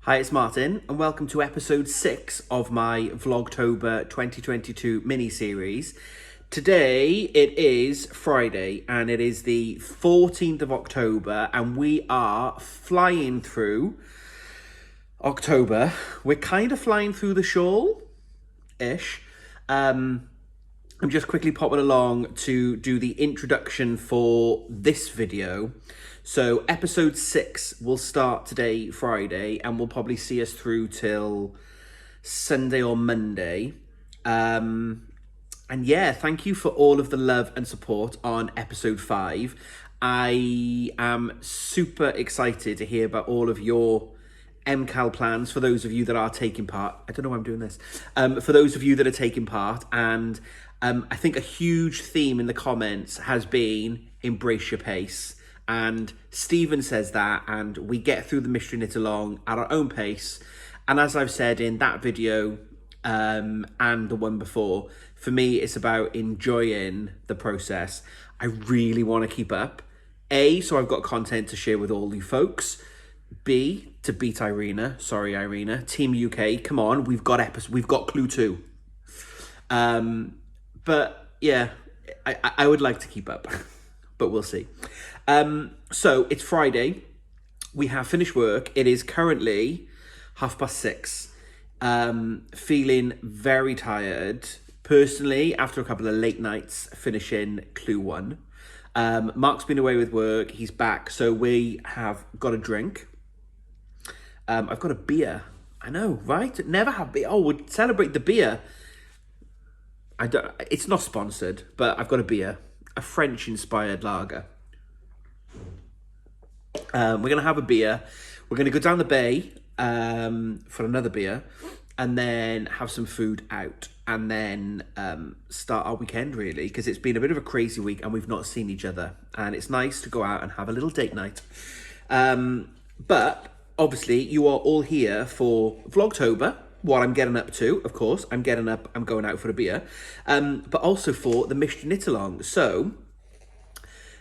Hi, it's Martin, and welcome to episode 6 of my Vlogtober 2022 mini-series. Today, it is Friday, and it is the 14th of October, and we are flying through October. We're kind of flying through the shawl-ish. I'm just quickly popping along to do the introduction for this video. So episode 6 will start today, Friday, and will probably see us through till Sunday or Monday. And yeah, thank you for all of the love and support on episode 5. I am super excited to hear about all of your MKAL plans for those of you that are taking part. I don't know why I'm doing this. For those of you that are taking part, and I think a huge theme in the comments has been embrace your pace. And Stephen says that, and we get through the mystery knit along at our own pace. And as I've said in that video and the one before, for me, it's about enjoying the process. I really want to keep up. A, so I've got content to share with all you folks. B, to beat Irina. Sorry, Irina. Team UK, come on. We've got clue 2. But yeah, I would like to keep up, but we'll see. So it's Friday. We have finished work. It is currently 6:30. Feeling very tired. Personally, after a couple of late nights finishing clue 1. Mark's been away with work. He's back. So we have got a drink. I've got a beer. I know, right? Never have beer. Oh, we'll celebrate the beer. It's not sponsored, but I've got a beer. A French-inspired lager. We're going to have a beer. We're going to go down the bay for another beer, and then have some food out, and then start our weekend, really, because it's been a bit of a crazy week and we've not seen each other, and it's nice to go out and have a little date night. But obviously you are all here for Vlogtober, what I'm getting up to. Of course, I'm getting up, I'm going out for a beer, but also for the mystery knit along. So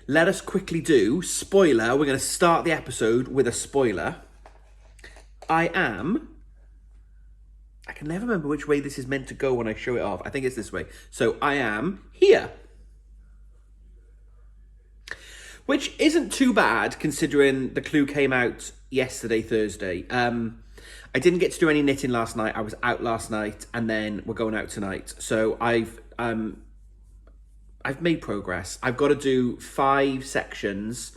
let us quickly do spoiler. We're going to start the episode with a spoiler. I can never remember which way this is meant to go when I show it off. I think it's this way. So I am here. Which isn't too bad considering the clue came out yesterday, Thursday. I didn't get to do any knitting last night. I was out last night, and then we're going out tonight. So I've made progress. I've got to do 5 sections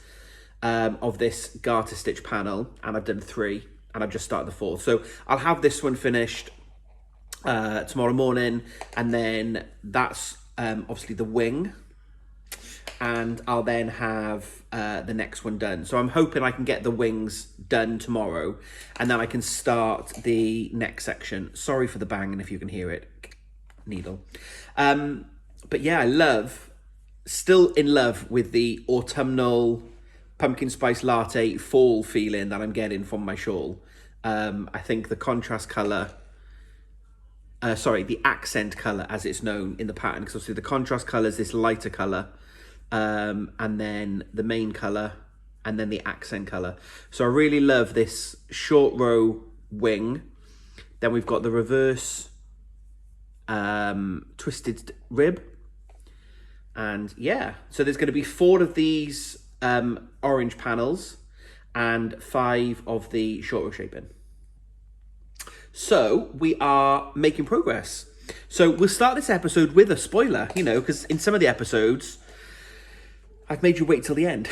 of this garter stitch panel, and I've done 3, and I've just started the 4th. So I'll have this one finished tomorrow morning, and then that's obviously the wing, and I'll then have the next one done. So I'm hoping I can get the wings done tomorrow, and then I can start the next section. Sorry for the banging if you can hear it, needle. But yeah, still in love with the autumnal pumpkin spice latte fall feeling that I'm getting from my shawl. I think the contrast colour, the accent colour as it's known in the pattern, because obviously the contrast colour is this lighter colour, and then the main colour, and then the accent colour. So I really love this short row wing. Then we've got the reverse twisted rib. And yeah, so there's going to be 4 of these orange panels and 5 of the short row shaping. So we are making progress. So we'll start this episode with a spoiler, because in some of the episodes, I've made you wait till the end.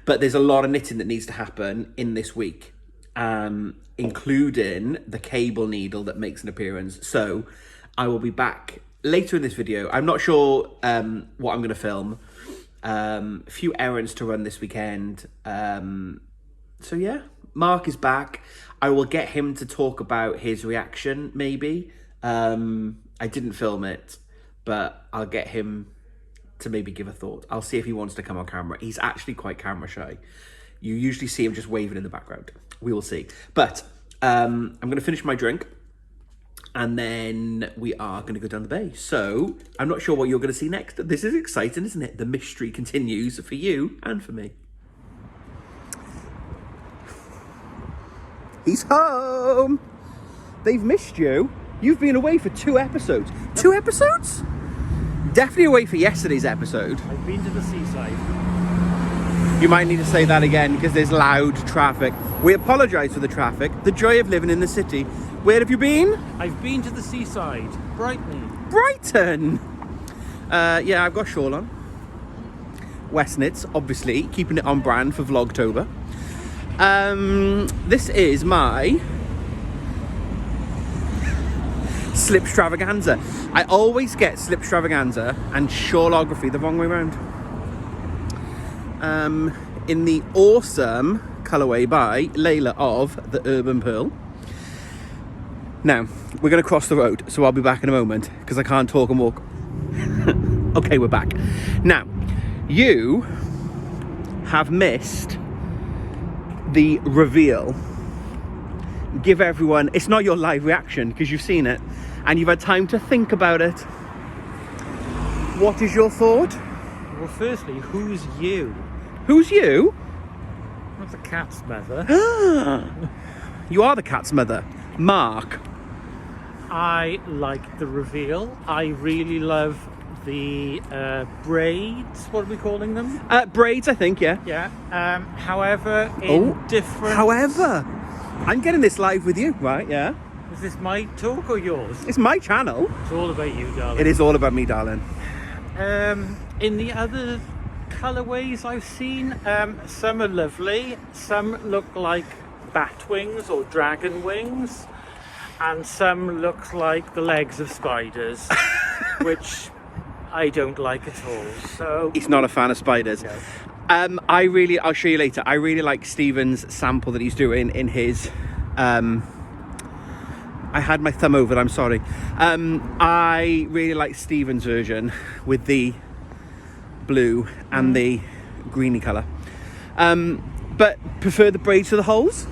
But there's a lot of knitting that needs to happen in this week, including the cable needle that makes an appearance. So I will be back later in this video. I'm not sure what I'm going to film. A few errands to run this weekend. So yeah, Mark is back. I will get him to talk about his reaction, maybe. I didn't film it, but I'll get him to maybe give a thought. I'll see if he wants to come on camera. He's actually quite camera shy. You usually see him just waving in the background. We will see. But I'm going to finish my drink, and then we are going to go down the bay. So I'm not sure what you're going to see next. This is exciting, isn't it? The mystery continues for you and for me. He's home. They've missed you. You've been away for 2 episodes. 2 episodes? Definitely away for yesterday's episode. I've been to the seaside. You might need to say that again because there's loud traffic. We apologise for the traffic. The joy of living in the city. Where have you been? I've been to the seaside. Brighton. Brighton! Yeah, I've got a shawl on. Westnitz, obviously, keeping it on brand for Vlogtober. This is my slipstravaganza. I always get slipstravaganza and shawlography the wrong way around. In the awesome colourway by Layla of the Urban Pearl. Now, we're going to cross the road, so I'll be back in a moment because I can't talk and walk. Okay, we're back. Now, you have missed the reveal. Give everyone, it's not your live reaction because you've seen it and you've had time to think about it. What is your thought? Well, firstly, who's you? Who's you? Not the cat's mother. You are the cat's mother, Mark. I like the reveal. I really love the braids. What are we calling them? Braids, I think, yeah. Yeah. However, in different... However, I'm getting this live with you, right? Yeah. Is this my talk or yours? It's my channel. It's all about you, darling. It is all about me, darling. In the other colourways I've seen, some are lovely. Some look like bat wings or dragon wings. And some look like the legs of spiders, which I don't like at all. So he's not a fan of spiders. No. I'll show you later. I really like Stephen's sample that he's doing in his. I had my thumb over it, I'm sorry. I really like Stephen's version with the blue and the greeny colour. But prefer the braids to the holes?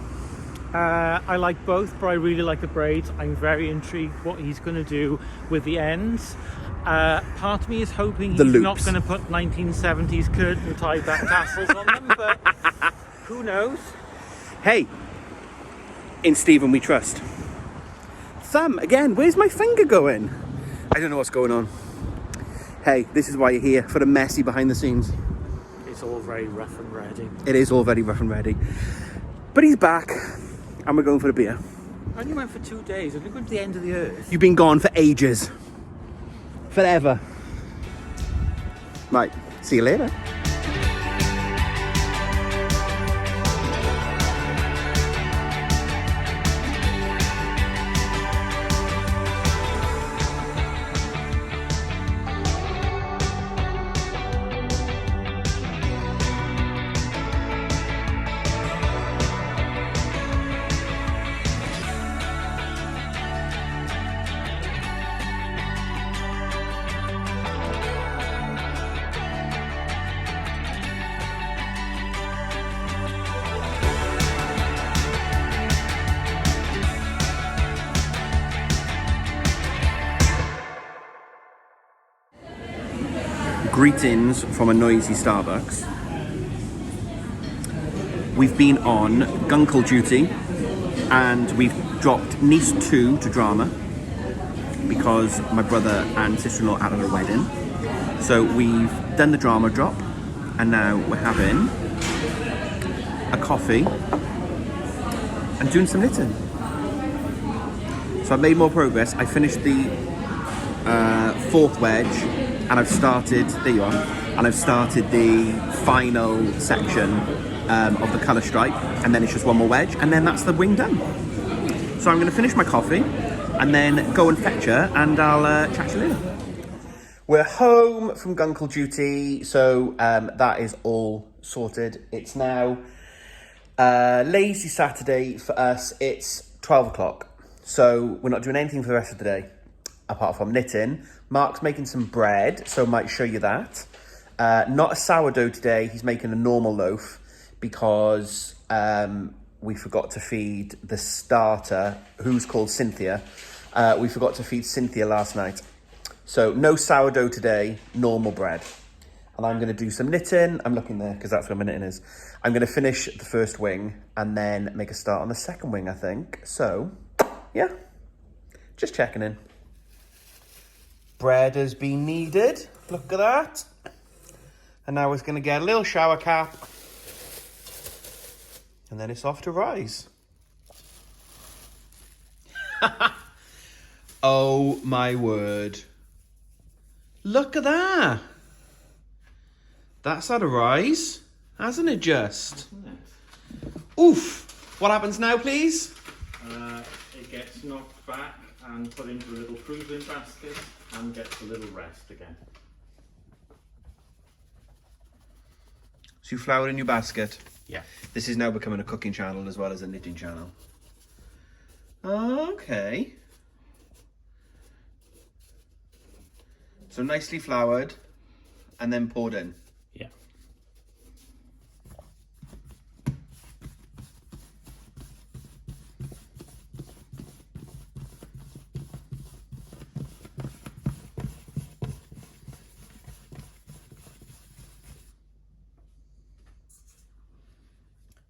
I like both, but I really like the braids. I'm very intrigued what he's going to do with the ends. Part of me is hoping he's not going to put 1970s curtain tie back tassels on them, but who knows? Hey, in Stephen we trust. Thumb, again, where's my finger going? I don't know what's going on. Hey, this is why you're here, for the messy behind the scenes. It's all very rough and ready. It is all very rough and ready. But he's back. And we're going for a beer. I only went for 2 days. I've been going to the end of the earth. You've been gone for ages. Forever. Right, see you later. Greetings from a noisy Starbucks. We've been on Gunkle duty and we've dropped niece 2 to drama because my brother and sister-in-law are at a wedding. So we've done the drama drop and now we're having a coffee and doing some knitting. So I've made more progress. I finished the 4th wedge and I've started, there you are, and I've started the final section of the colour stripe, and then it's just one more wedge, and then that's the wing done. So I'm going to finish my coffee, and then go and fetch her, and I'll chat to you later. We're home from Gunkle duty, so that is all sorted. It's now lazy Saturday for us. It's 12 o'clock, so we're not doing anything for the rest of the day, apart from knitting. Mark's making some bread, so I might show you that. Not a sourdough today, he's making a normal loaf because we forgot to feed the starter, who's called Cynthia. We forgot to feed Cynthia last night. So no sourdough today, normal bread. and I'm going to do some knitting. I'm looking there because that's where my knitting is. I'm going to finish the first wing and then make a start on the second wing, I think. So, yeah, just checking in. Bread has been kneaded. Look at that. And now it's going to get a little shower cap. And then it's off to rise. Oh my word. Look at that. That's had a rise, hasn't it just? Oof. What happens now, please? It gets knocked back and put into a little cruising basket and gets a little rest again. So you floured in your basket. Yeah. This is now becoming a cooking channel as well as a knitting channel. Okay. So nicely floured and then poured in. Yeah.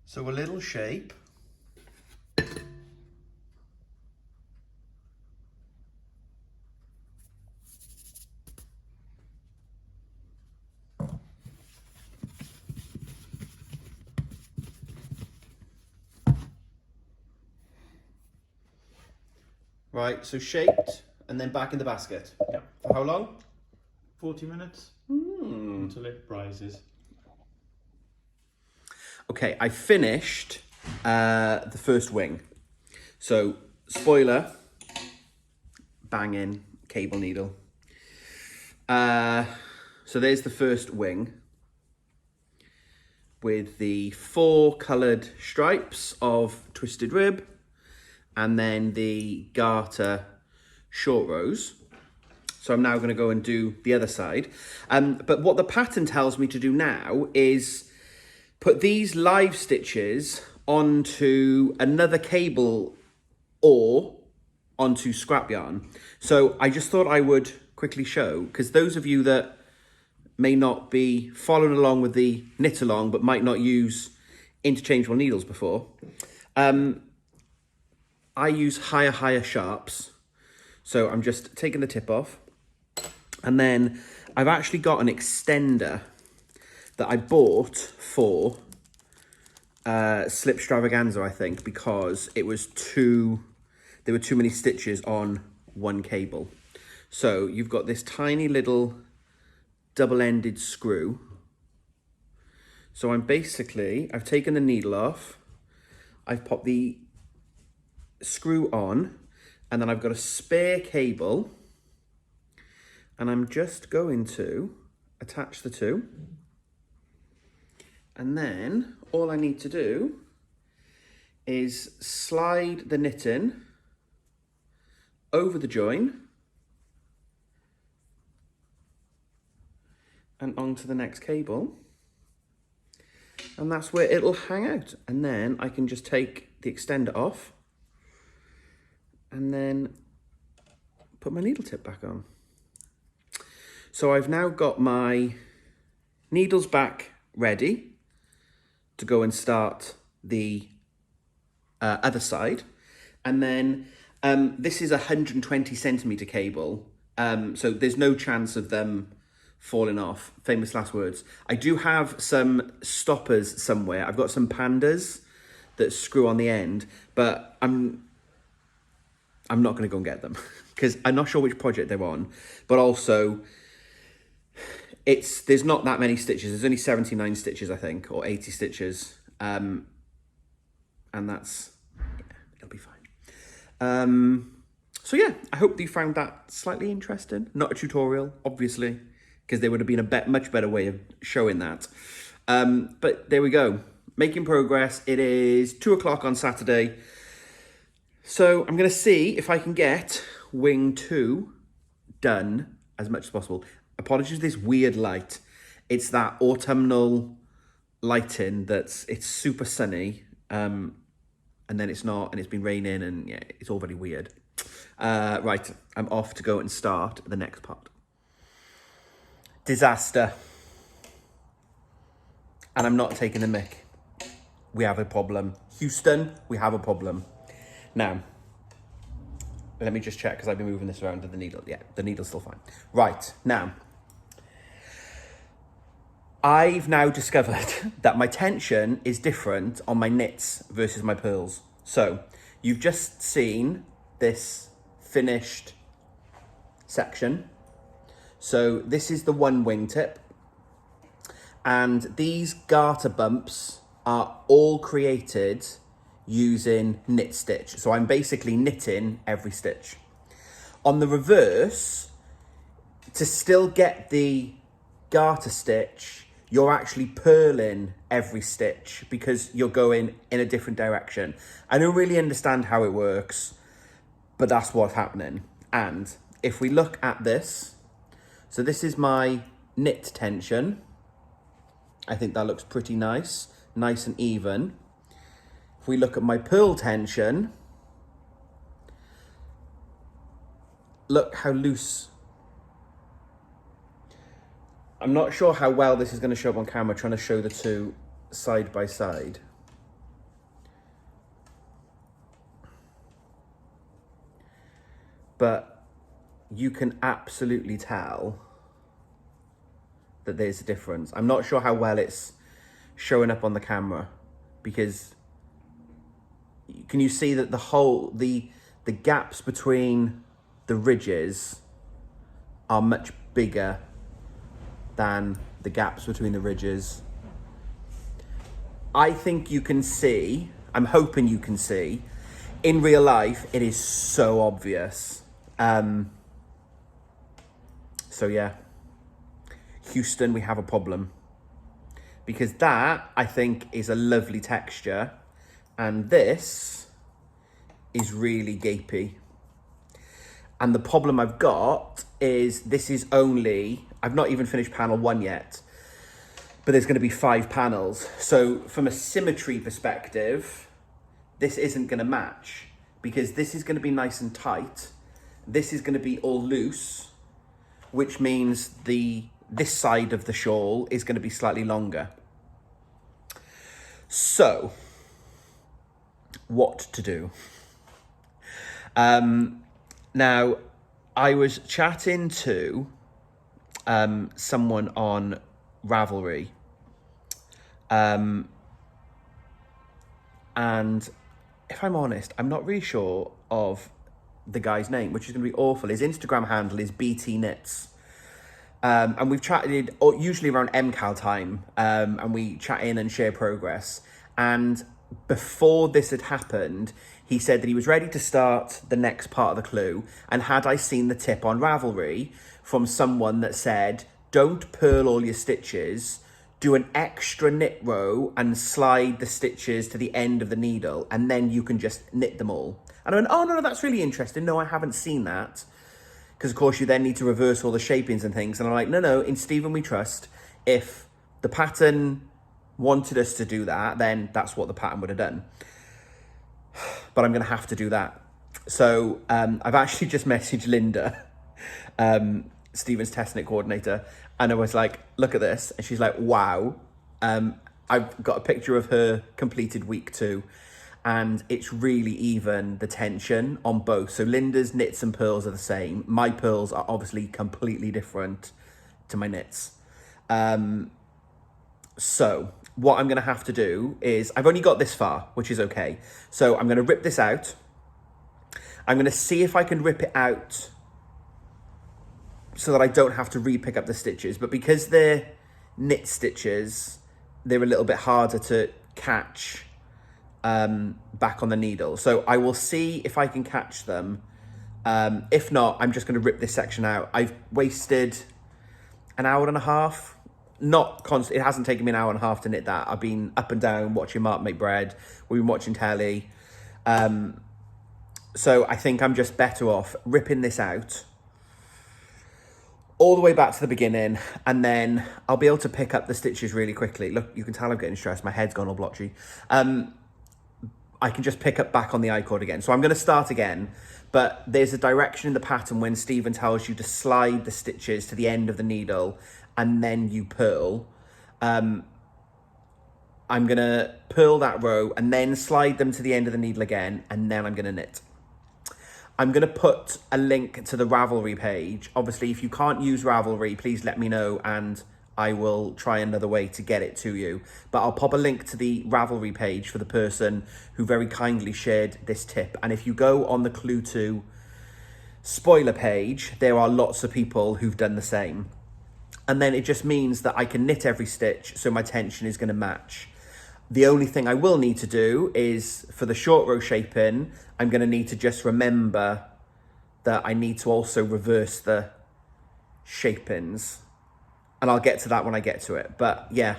So a little shape. Right, so shaped and then back in the basket. Yeah. For how long? 40 minutes until it rises. Okay, I finished the first wing. So, spoiler, banging cable needle. So there's the first wing with the 4 coloured stripes of twisted rib and then the garter short rows. So I'm now going to go and do the other side. But what the pattern tells me to do now is put these live stitches onto another cable or onto scrap yarn. So I just thought I would quickly show, because those of you that may not be following along with the knit along but might not use interchangeable needles before, I use higher sharps. So I'm just taking the tip off, and then I've actually got an extender that I bought for Slip Stravaganza, I think, because it was there were too many stitches on one cable. So you've got this tiny little double-ended screw. So I've taken the needle off, I've popped the screw on, and then I've got a spare cable, and I'm just going to attach the two. And then all I need to do is slide the knitting over the join and onto the next cable. And that's where it'll hang out. And then I can just take the extender off and then put my needle tip back on. So I've now got my needles back ready to go and start the other side. And then this is a 120 centimeter cable. So there's no chance of them falling off. Famous last words. I do have some stoppers somewhere. I've got some pandas that screw on the end, but I'm not going to go and get them because I'm not sure which project they're on, but also there's not that many stitches. There's only 79 stitches, I think, or 80 stitches. And that's, yeah, it'll be fine. So yeah, I hope you found that slightly interesting. Not a tutorial, obviously, because there would have been a much better way of showing that. But there we go, making progress. It is 2 o'clock on Saturday. So I'm going to see if I can get wing 2 done as much as possible. Apologies for this weird light. It's that autumnal lighting it's super sunny, and then it's not, and it's been raining, and yeah, it's all very weird. Right, I'm off to go and start the next part. Disaster. and I'm not taking the mick. We have a problem. Houston, we have a problem. Now, let me just check, because I've been moving this around to the needle. Yeah, the needle's still fine. Right, now, I've now discovered that my tension is different on my knits versus my pearls. So, you've just seen this finished section. So, this is the one wingtip. And these garter bumps are all created using knit stitch. So I'm basically knitting every stitch. On the reverse, to still get the garter stitch, you're actually purling every stitch because you're going in a different direction. I don't really understand how it works, but that's what's happening. And if we look at this, so this is my knit tension. I think that looks pretty nice and even. If we look at my purl tension, look how loose. I'm not sure how well this is going to show up on camera, trying to show the two side by side. But you can absolutely tell that there's a difference. I'm not sure how well it's showing up on the camera, because can you see that the gaps between the ridges are much bigger than the gaps between the ridges? I think you can see, I'm hoping you can see, in real life it is so obvious. So yeah, Houston, we have a problem. Because that, I think, is a lovely texture. And this is really gapey. And the problem I've got is this is only, I've not even finished panel 1 yet, but there's going to be 5 panels. So from a symmetry perspective, this isn't going to match, because this is going to be nice and tight. This is going to be all loose, which means this side of the shawl is going to be slightly longer. So, what to do? Now, I was chatting to someone on Ravelry, and if I'm honest, I'm not really sure of the guy's name, which is going to be awful. His Instagram handle is BT Knits. And we've chatted usually around MKAL time, and we chat in and share progress. And before this had happened, he said that he was ready to start the next part of the clue. And had I seen the tip on Ravelry from someone that said, don't purl all your stitches, do an extra knit row and slide the stitches to the end of the needle, and then you can just knit them all. And I went, oh no, that's really interesting. No, I haven't seen that. Because, of course, you then need to reverse all the shapings and things. And I'm like, no, in Stephen we trust. If the pattern wanted us to do that, then that's what the pattern would have done. But I'm going to have to do that. So I've actually just messaged Linda, Stephen's test knit coordinator. And I was like, look at this. And she's like, wow. I've got a picture of her completed week 2. And it's really even, the tension on both. So Linda's knits and pearls are the same. My pearls are obviously completely different to my knits. So what I'm going to have to do is, I've only got this far, which is okay. So I'm going to rip this out. I'm going to see if I can rip it out so that I don't have to re-pick up the stitches. But because they're knit stitches, they're a little bit harder to catch back on the needle. So I will see if I can catch them. If not, I'm just going to rip this section out. I've wasted an hour and a half. Not constant. It hasn't taken me an hour and a half to knit that. I've been up and down watching Mark make bread. We've been watching telly. So I think I'm just better off ripping this out all the way back to the beginning, and then I'll be able to pick up the stitches really quickly. Look, you can tell I'm getting stressed. My head's gone all blotchy. I can just pick up back on the I-cord again. So I'm going to start again, but there's a direction in the pattern when Stephen tells you to slide the stitches to the end of the needle and then you purl. I'm gonna purl that row and then slide them to the end of the needle again, and then I'm gonna knit. I'm gonna put a link to the Ravelry page. Obviously, if you can't use Ravelry, please let me know and I will try another way to get it to you. But I'll pop a link to the Ravelry page for the person who very kindly shared this tip. And if you go on the Clue 2 spoiler page, there are lots of people who've done the same. And then it just means that I can knit every stitch, so my tension is gonna match. The only thing I will need to do is, for the short row shaping, I'm gonna need to just remember that I need to also reverse the shapings. And I'll get to that when I get to it. But yeah,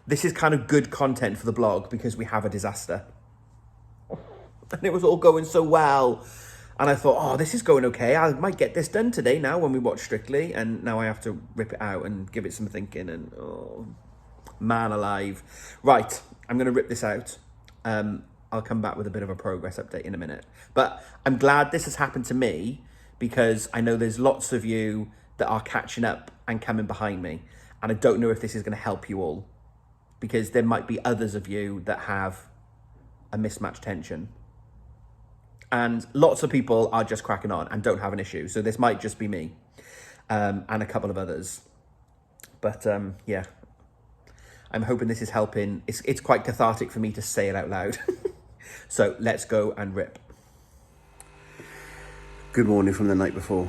this is kind of good content for the blog because we have a disaster. And it was all going so well. And I thought, oh, this is going okay. I might get this done today now when we watch Strictly. And now I have to rip it out and give it some thinking. And oh, man alive. Right, I'm going to rip this out. I'll come back with a bit of a progress update in a minute. But I'm glad this has happened to me because I know there's lots of you that are catching up and coming behind me. And I don't know if this is going to help you all because there might be others of you that have a mismatched tension. And lots of people are just cracking on and don't have an issue. So this might just be me and a couple of others. But yeah, I'm hoping this is helping. It's quite cathartic for me to say it out loud. So let's go and rip. Good morning from the night before.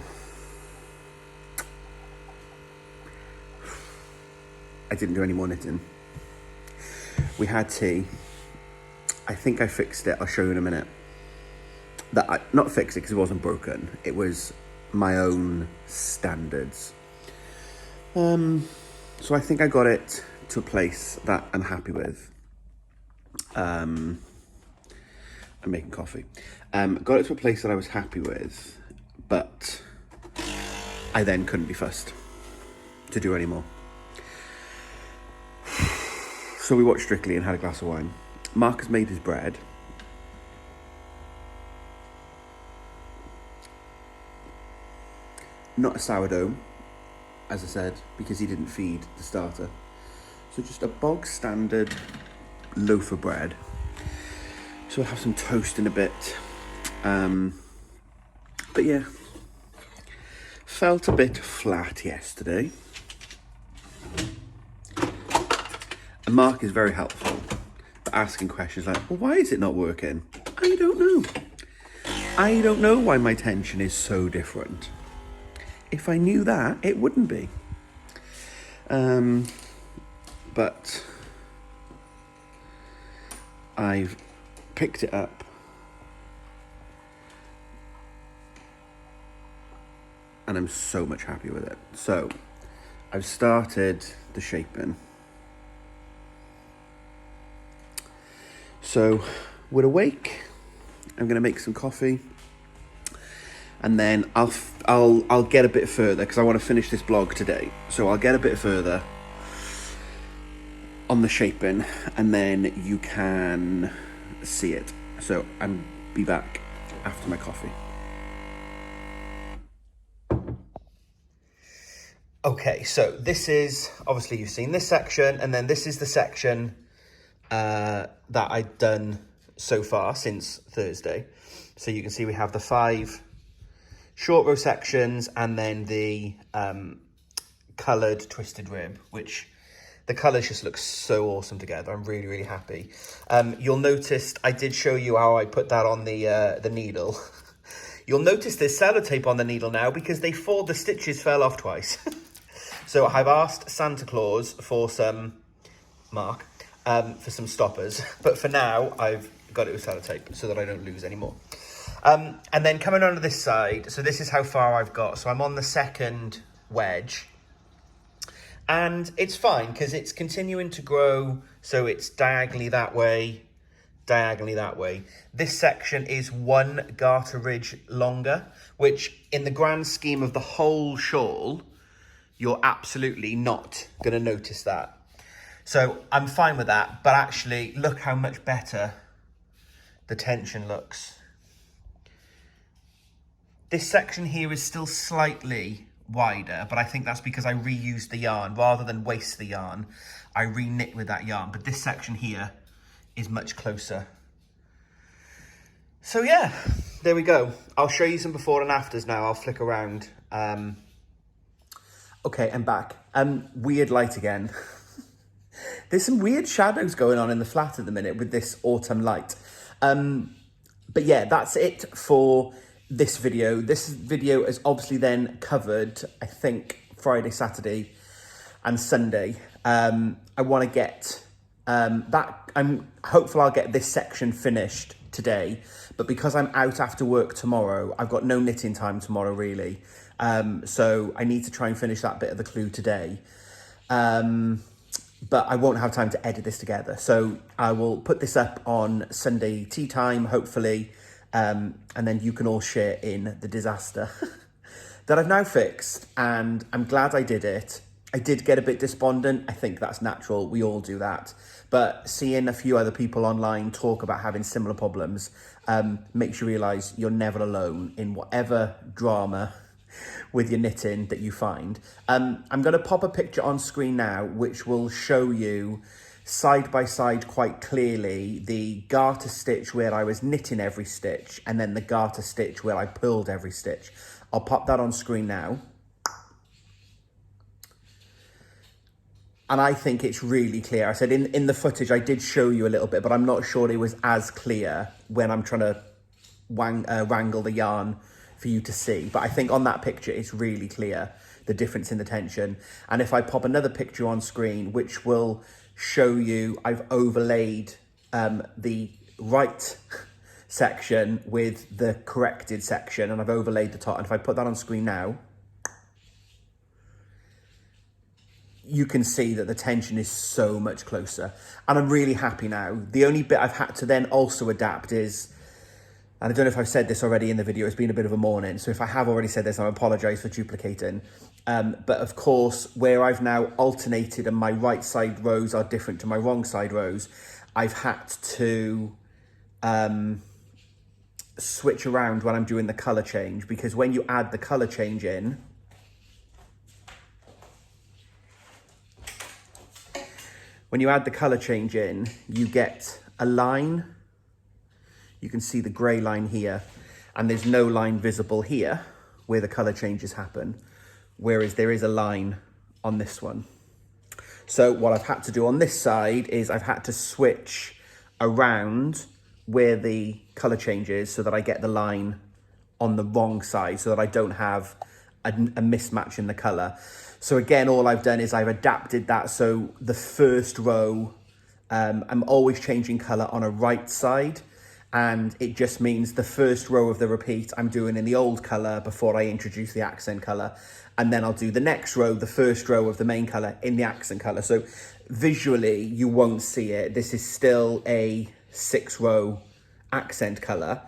I didn't do any more knitting. We had tea. I think I fixed it. I'll show you in a minute. Not fix it because it wasn't broken. It was my own standards. So I think I got it to a place that I'm happy with. I'm making coffee. Got it to a place that I was happy with, but I then couldn't be fussed to do any more. So we watched Strictly and had a glass of wine. Mark has made his bread. Not a sourdough, as I said, because he didn't feed the starter. So just a bog standard loaf of bread. So we'll have some toast in a bit. But yeah, felt a bit flat yesterday. And Mark is very helpful, but asking questions like, well, why is it not working? I don't know. I don't know why my tension is so different. If I knew that, it wouldn't be. But I've picked it up. And I'm so much happier with it. So I've started the shaping. So we're awake. I'm gonna make some coffee. And then I'll get a bit further because I want to finish this blog today. So I'll get a bit further on the shaping and then you can see it. So I'll be back after my coffee. Okay, so this is, obviously you've seen this section, and then this is the section that I've done so far since Thursday. So you can see we have the 5 short row sections and then the coloured twisted rib, which the colours just look so awesome together. I'm really, really happy. You'll notice I did show you how I put that on the needle. You'll notice there's sellotape on the needle now because the stitches fell off twice. So I've asked Santa Claus for some, Mark, for some stoppers. But for now, I've got it with sellotape so that I don't lose any more. And then coming onto this side, so this is how far I've got. So I'm on the second wedge. And it's fine because it's continuing to grow. So it's diagonally that way, diagonally that way. This section is 1 garter ridge longer, which in the grand scheme of the whole shawl, you're absolutely not going to notice that. So I'm fine with that, but actually look how much better the tension looks. This section here is still slightly wider, but I think that's because I reused the yarn. Rather than waste the yarn, I re-knit with that yarn. But this section here is much closer. So yeah, there we go. I'll show you some before and afters now. I'll flick around. Okay, I'm back. Weird light again. There's some weird shadows going on in the flat at the minute with this autumn light. But yeah, that's it for this video. This video is obviously then covered, I think, Friday, Saturday and Sunday. I want to get that. I'm hopeful I'll get this section finished today, but because I'm out after work tomorrow, I've got no knitting time tomorrow really. So I need to try and finish that bit of the clue today. But I won't have time to edit this together. So I will put this up on Sunday tea time, hopefully. And then you can all share in the disaster that I've now fixed. And I'm glad I did it. I did get a bit despondent. I think that's natural. We all do that. But seeing a few other people online talk about having similar problems makes you realise you're never alone in whatever drama with your knitting that you find. I'm going to pop a picture on screen now which will show you side by side quite clearly the garter stitch where I was knitting every stitch and then the garter stitch where I purled every stitch. I'll pop that on screen now. And I think it's really clear. I said in the footage I did show you a little bit, but I'm not sure it was as clear when I'm trying to wrangle the yarn for you to see. But I think on that picture, it's really clear, the difference in the tension. And if I pop another picture on screen, which will show you, I've overlaid the right section with the corrected section, and I've overlaid the top. And if I put that on screen now, you can see that the tension is so much closer. And I'm really happy now. The only bit I've had to then also adapt is, and I don't know if I've said this already in the video, it's been a bit of a morning. So if I have already said this, I apologise for duplicating. But of course, where I've now alternated and my right side rows are different to my wrong side rows, I've had to switch around when I'm doing the colour change. Because when you add the colour change in, you get a line. You can see the grey line here, and there's no line visible here where the colour changes happen, whereas there is a line on this one. So what I've had to do on this side is I've had to switch around where the colour changes so that I get the line on the wrong side, so that I don't have a mismatch in the colour. So again, all I've done is I've adapted that. So the first row, I'm always changing colour on a right side. And it just means the first row of the repeat I'm doing in the old colour before I introduce the accent colour. And then I'll do the next row, the first row of the main colour in the accent colour. So visually, you won't see it. This is still a 6-row accent colour.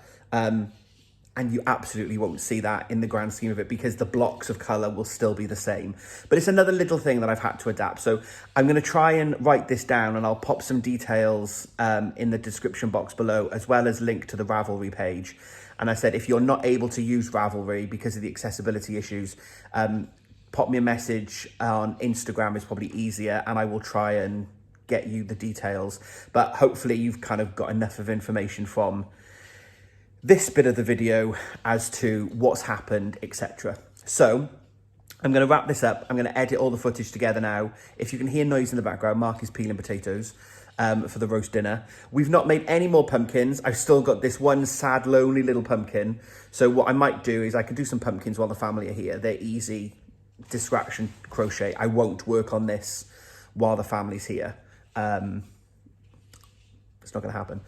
And you absolutely won't see that in the grand scheme of it because the blocks of colour will still be the same. But it's another little thing that I've had to adapt. So I'm going to try and write this down, and I'll pop some details in the description box below, as well as link to the Ravelry page. And I said, if you're not able to use Ravelry because of the accessibility issues, pop me a message on Instagram is probably easier, and I will try and get you the details. But hopefully you've kind of got enough of information from this bit of the video as to what's happened, etc. So I'm going to wrap this up. I'm going to edit all the footage together now. If you can hear noise in the background, Mark is peeling potatoes for the roast dinner. We've not made any more pumpkins. I've still got this one sad, lonely little pumpkin. So what I might do is I can do some pumpkins while the family are here. They're easy distraction crochet. I won't work on this while the family's here. It's not going to happen.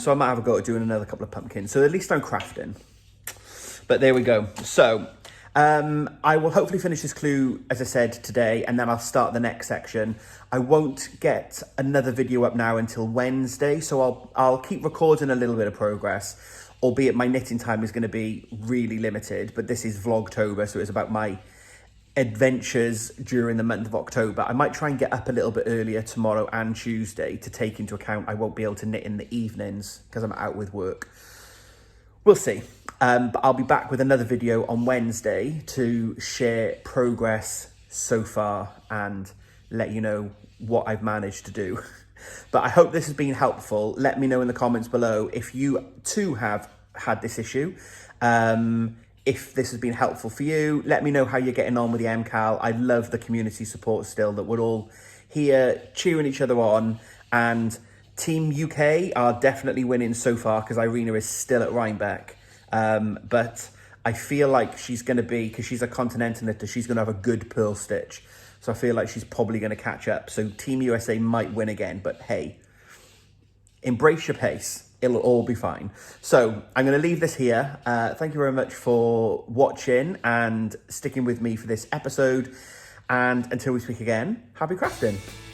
So I might have a go at doing another couple of pumpkins. So at least I'm crafting. But there we go. So I will hopefully finish this clue, as I said, today, and then I'll start the next section. I won't get another video up now until Wednesday, so I'll keep recording a little bit of progress, albeit my knitting time is going to be really limited. But this is Vlogtober, so it's about my adventures during the month of October. I might try and get up a little bit earlier tomorrow and Tuesday to take into account I won't be able to knit in the evenings because I'm out with work. We'll see. But I'll be back with another video on Wednesday to share progress so far and let you know what I've managed to do. But I hope this has been helpful. Let me know in the comments below if you too have had this issue. If this has been helpful for you, let me know how you're getting on with the MKAL. I love the community support still, that we're all here cheering each other on. And Team UK are definitely winning so far because Irina is still at Rhinebeck. But I feel like she's going to be, because she's a continental knitter, she's going to have a good pearl stitch. So I feel like she's probably going to catch up. So Team USA might win again, but hey, embrace your pace. It'll all be fine. So I'm going to leave this here. Thank you very much for watching and sticking with me for this episode. And until we speak again, happy crafting.